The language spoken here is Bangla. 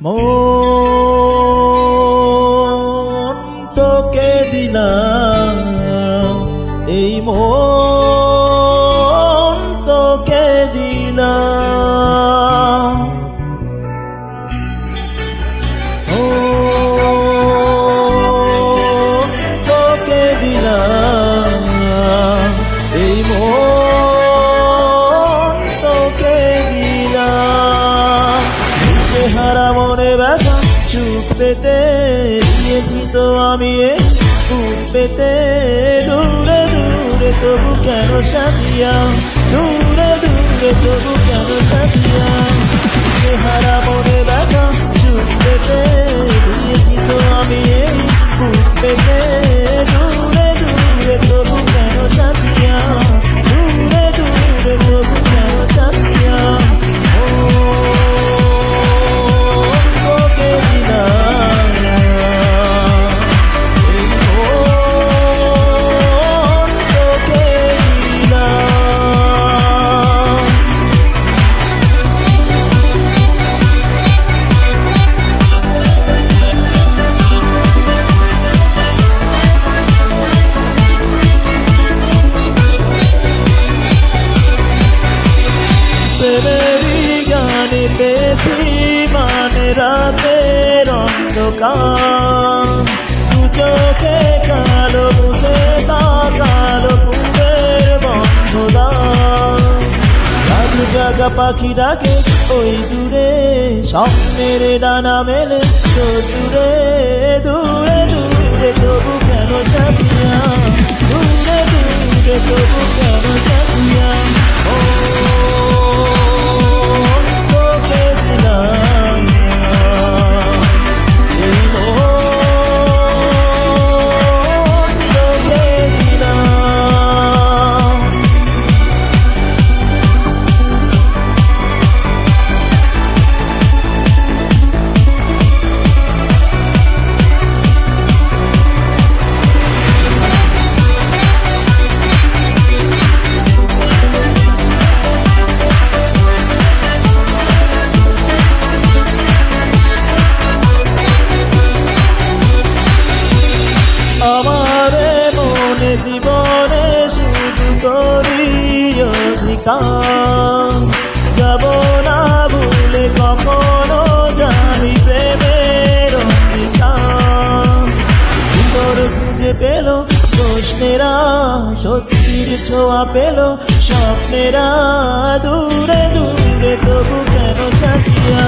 মন তোকে দিলাম, এই মন তোকে দিলাম। তোকে দিলাম, এই মন তোকে দিলাম। চেহারা মনে ব্যথা চুপ পেতে দিয়েছি তো আমি বুক পেতে। দূরে দূরে তবু কেন সাথিয়া, দূরে দূরে তবু কেন সাথিয়া। চেহারা মনে ব্যথা চুপ পেতে দিয়েছি তো আমি বুক পেতে। দূরে দূরে তবু কেন সাথিয়া, দূরে দূরে তবু কেন সাথিয়া। গানে পেয়েছি মানে রাতের অন্ধকার। দু চোখে কালো মুছে তাকালো কুমের বন্ধদার। রাজু জাগা পাখি ডাকে ওই দূরে, স্বপ্নের ডানা মেলে তো দূরে। দূরে দূরে তবু কেন সাথিয়া, দূরে দূরে তবু কেন সাথিয়া। আমারে মনে জীবনে শুধু তোরই অধিকার। যাব না ভুলে কখনো জানি প্রেমের অধিকার। তোর খুঁজে পেল প্রশ্নেরা, সত্যির ছোঁয়া পেল স্বপ্নেরা। দূরে দূরে তবু কেন সাথিয়া,